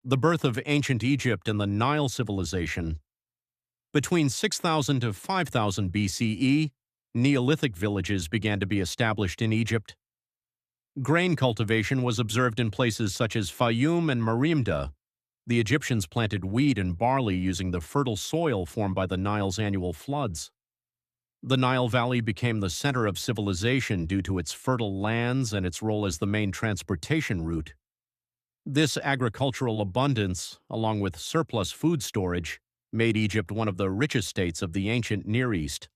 The birth of ancient Egypt and the Nile civilization. Between 6000 to 5000 BCE, Neolithic villages began to be established in Egypt. Grain cultivation was observed in places such as Fayum and Merimda. The Egyptians planted wheat and barley using the fertile soil formed by the Nile's annual floods. The Nile Valley became the center of civilization due to its fertile lands and its role as the main transportation route. This agricultural abundance, along with surplus food storage, made Egypt one of the richest states of the ancient Near East.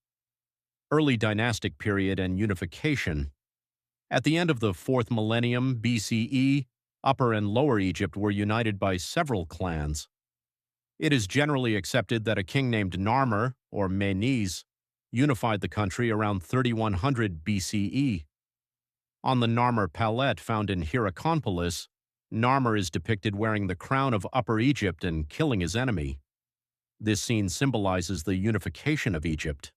Early dynastic period and unification. At the end of the 4th millennium BCE, Upper and Lower Egypt were united by several clans. It is generally accepted that a king named Narmer, or Menes, unified the country around 3100 BCE. On the Narmer palette found in Hierakonpolis, Narmer is depicted wearing the crown of Upper Egypt and killing his enemy. This scene symbolizes the unification of Egypt.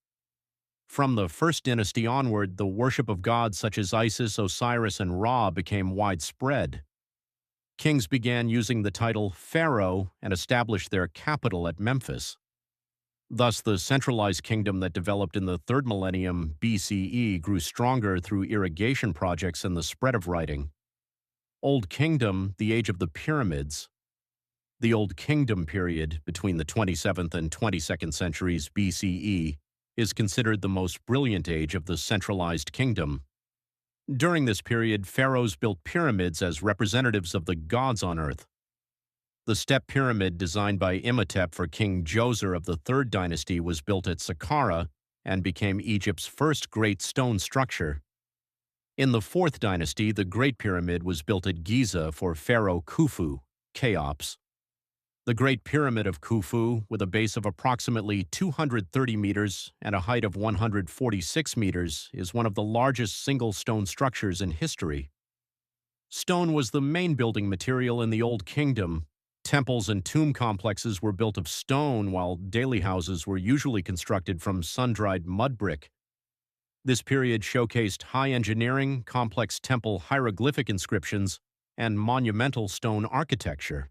From the First Dynasty onward, the worship of gods such as Isis, Osiris, and Ra became widespread. Kings began using the title pharaoh and established their capital at Memphis. Thus, the centralized kingdom that developed in the 3rd millennium BCE grew stronger through irrigation projects and the spread of writing. Old Kingdom, the age of the pyramids. The Old Kingdom period, between the 27th and 22nd centuries BCE, is considered the most brilliant age of the centralized kingdom. During this period, pharaohs built pyramids as representatives of the gods on earth. The step pyramid designed by Imhotep for King Djoser of the 3rd dynasty was built at Saqqara and became Egypt's first great stone structure. In the 4th dynasty, the Great Pyramid was built at Giza for Pharaoh Khufu, Cheops. The Great Pyramid of Khufu, with a base of approximately 230 meters and a height of 146 meters, is one of the largest single stone structures in history. Stone was the main building material in the Old Kingdom. Temples and tomb complexes were built of stone, while daily houses were usually constructed from sun-dried mud brick. This period showcased high engineering, complex temple hieroglyphic inscriptions, and monumental stone architecture.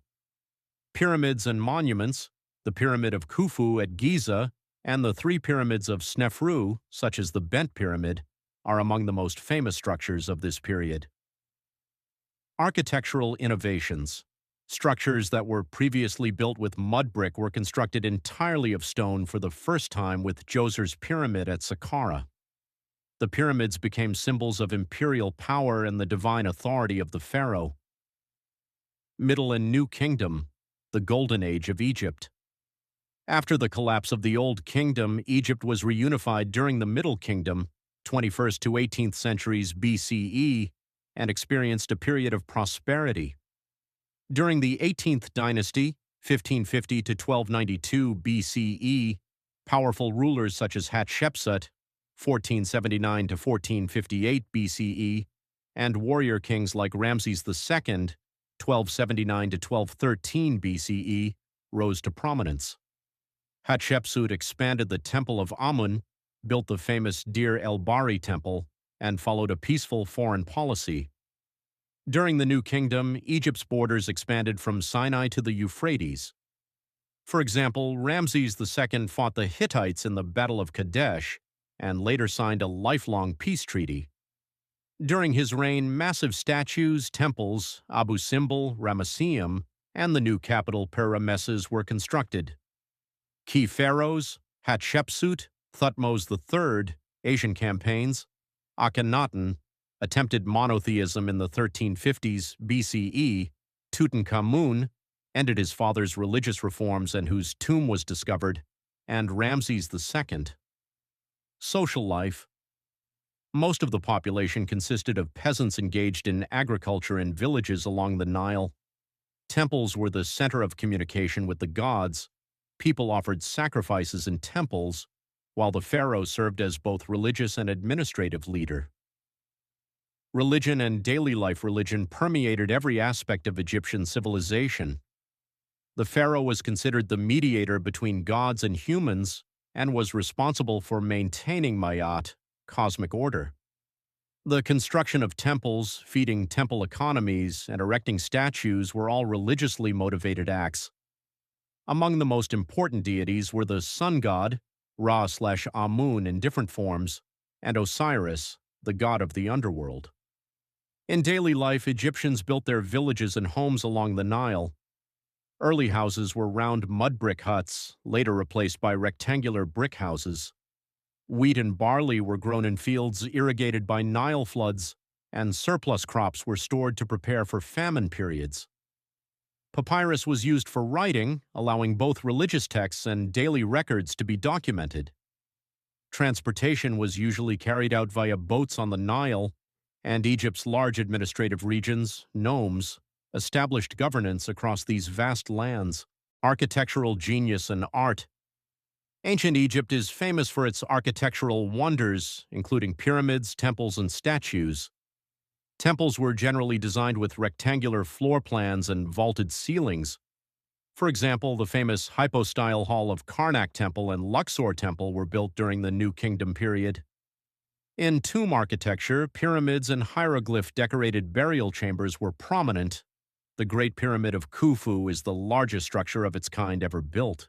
Pyramids and monuments, the Pyramid of Khufu at Giza and the 3 pyramids of Snefru, such as the Bent Pyramid, are among the most famous structures of this period. Architectural innovations. Structures that were previously built with mud brick were constructed entirely of stone for the first time with Djoser's Pyramid at Saqqara. The pyramids became symbols of imperial power and the divine authority of the pharaoh. Middle and New Kingdom, the Golden Age of Egypt. After the collapse of the Old Kingdom, Egypt was reunified during the Middle Kingdom, 21st to 18th centuries BCE, and experienced a period of prosperity. During the 18th dynasty, 1550 to 1292 BCE, powerful rulers such as Hatshepsut, 1479 to 1458 BCE, and warrior kings like Ramses II, 1279 to 1213 BCE, rose to prominence. Hatshepsut expanded the Temple of Amun, built the famous Deir el-Bahri Temple, and followed a peaceful foreign policy. During the New Kingdom, Egypt's borders expanded from Sinai to the Euphrates. For example, Ramses II fought the Hittites in the Battle of Kadesh and later signed a lifelong peace treaty. During his reign, massive statues, temples, Abu Simbel, Ramesseum, and the new capital Per-Rameses were constructed. Key pharaohs, Hatshepsut, Thutmose III, Asian campaigns, Akhenaten, attempted monotheism in the 1350s BCE, Tutankhamun, ended his father's religious reforms and whose tomb was discovered, and Ramses II. Social life. Most of the population consisted of peasants engaged in agriculture in villages along the Nile. Temples were the center of communication with the gods. People offered sacrifices in temples, while the pharaoh served as both religious and administrative leader. Religion and daily life religion permeated every aspect of Egyptian civilization. The pharaoh was considered the mediator between gods and humans and was responsible for maintaining Ma'at, cosmic order. The construction of temples, feeding temple economies, and erecting statues were all religiously motivated acts. Among the most important deities were the sun god, Ra/Amun in different forms, and Osiris, the god of the underworld. In daily life, Egyptians built their villages and homes along the Nile. Early houses were round mud brick huts, later replaced by rectangular brick houses. Wheat and barley were grown in fields irrigated by Nile floods, and surplus crops were stored to prepare for famine periods. Papyrus was used for writing, allowing both religious texts and daily records to be documented. Transportation was usually carried out via boats on the Nile, and Egypt's large administrative regions, nomes, established governance across these vast lands. Architectural genius and art. Ancient Egypt is famous for its architectural wonders, including pyramids, temples, and statues. Temples were generally designed with rectangular floor plans and vaulted ceilings. For example, the famous hypostyle hall of Karnak Temple and Luxor Temple were built during the New Kingdom period. In tomb architecture, pyramids and hieroglyph-decorated burial chambers were prominent. The Great Pyramid of Khufu is the largest structure of its kind ever built.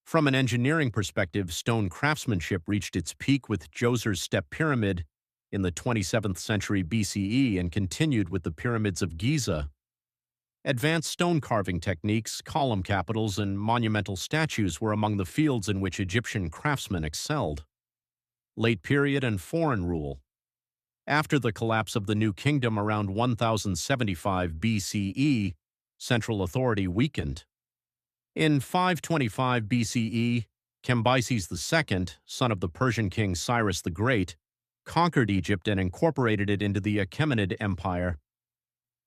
From an engineering perspective, stone craftsmanship reached its peak with Djoser's Step Pyramid in the 27th century BCE and continued with the pyramids of Giza. Advanced stone carving techniques, column capitals, and monumental statues were among the fields in which Egyptian craftsmen excelled. Late period and foreign rule. After the collapse of the New Kingdom around 1075 BCE, central authority weakened. In 525 BCE, Cambyses II, son of the Persian king Cyrus the Great, conquered Egypt and incorporated it into the Achaemenid Empire.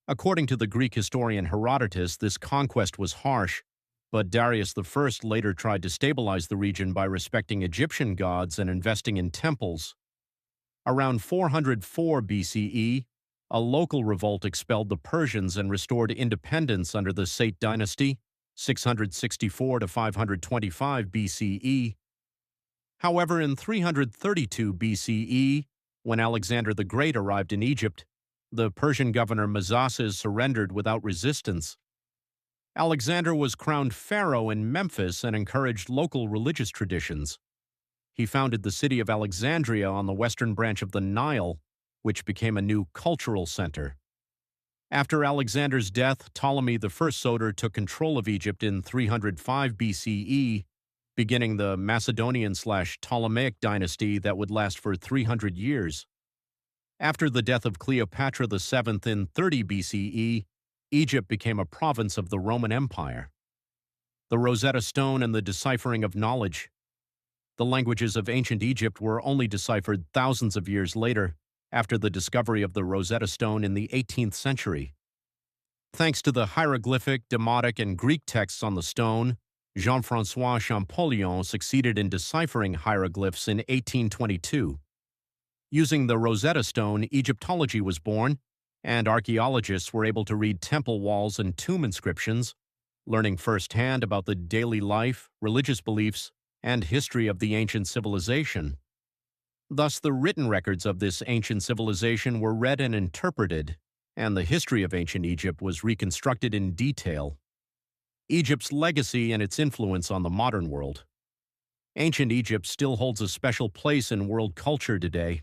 According to the Greek historian Herodotus, this conquest was harsh, but Darius I later tried to stabilize the region by respecting Egyptian gods and investing in temples. Around 404 BCE, a local revolt expelled the Persians and restored independence under the Sate dynasty, 664 to 525 BCE. However, in 332 BCE, when Alexander the Great arrived in Egypt, the Persian governor Mazases surrendered without resistance. Alexander was crowned pharaoh in Memphis and encouraged local religious traditions. He founded the city of Alexandria on the western branch of the Nile, which became a new cultural center. After Alexander's death, Ptolemy I Soter took control of Egypt in 305 BCE, beginning the Macedonian/Ptolemaic dynasty that would last for 300 years. After the death of Cleopatra VII in 30 BCE, Egypt became a province of the Roman Empire. The Rosetta Stone and the deciphering of knowledge. The languages of ancient Egypt were only deciphered thousands of years later, after the discovery of the Rosetta Stone in the 18th century. Thanks to the hieroglyphic, Demotic, and Greek texts on the stone, Jean-François Champollion succeeded in deciphering hieroglyphs in 1822. Using the Rosetta Stone, Egyptology was born, and archaeologists were able to read temple walls and tomb inscriptions, learning firsthand about the daily life, religious beliefs, and history of the ancient civilization. Thus, the written records of this ancient civilization were read and interpreted, and the history of ancient Egypt was reconstructed in detail. Egypt's legacy and its influence on the modern world. Ancient Egypt still holds a special place in world culture today.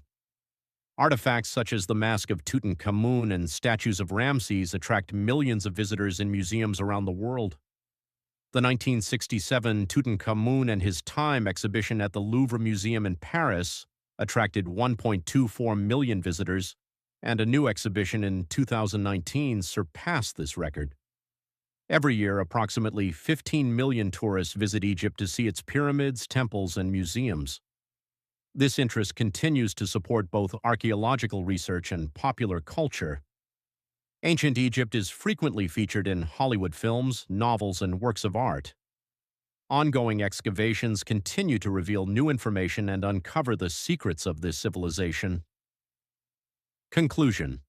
Artifacts such as the Mask of Tutankhamun and statues of Ramses attract millions of visitors in museums around the world. The 1967 Tutankhamun and His Time exhibition at the Louvre Museum in Paris attracted 1.24 million visitors, and a new exhibition in 2019 surpassed this record. Every year, approximately 15 million tourists visit Egypt to see its pyramids, temples, and museums. This interest continues to support both archaeological research and popular culture. Ancient Egypt is frequently featured in Hollywood films, novels, and works of art. Ongoing excavations continue to reveal new information and uncover the secrets of this civilization. Conclusion.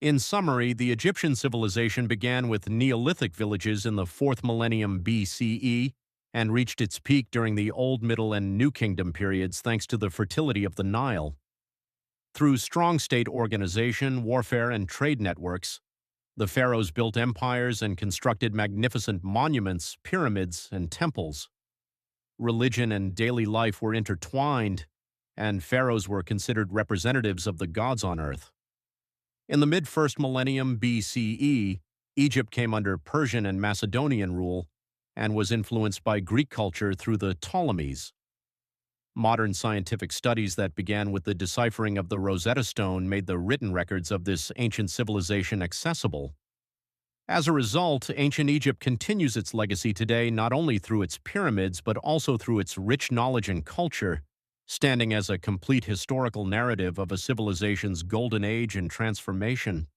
In summary, the Egyptian civilization began with Neolithic villages in the 4th millennium BCE and reached its peak during the Old, Middle, and New Kingdom periods thanks to the fertility of the Nile. Through strong state organization, warfare, and trade networks, the pharaohs built empires and constructed magnificent monuments, pyramids, and temples. Religion and daily life were intertwined, and pharaohs were considered representatives of the gods on earth. In the mid-first millennium BCE, Egypt came under Persian and Macedonian rule and was influenced by Greek culture through the Ptolemies. Modern scientific studies that began with the deciphering of the Rosetta Stone made the written records of this ancient civilization accessible. As a result, ancient Egypt continues its legacy today not only through its pyramids but also through its rich knowledge and culture, standing as a complete historical narrative of a civilization's golden age and transformation.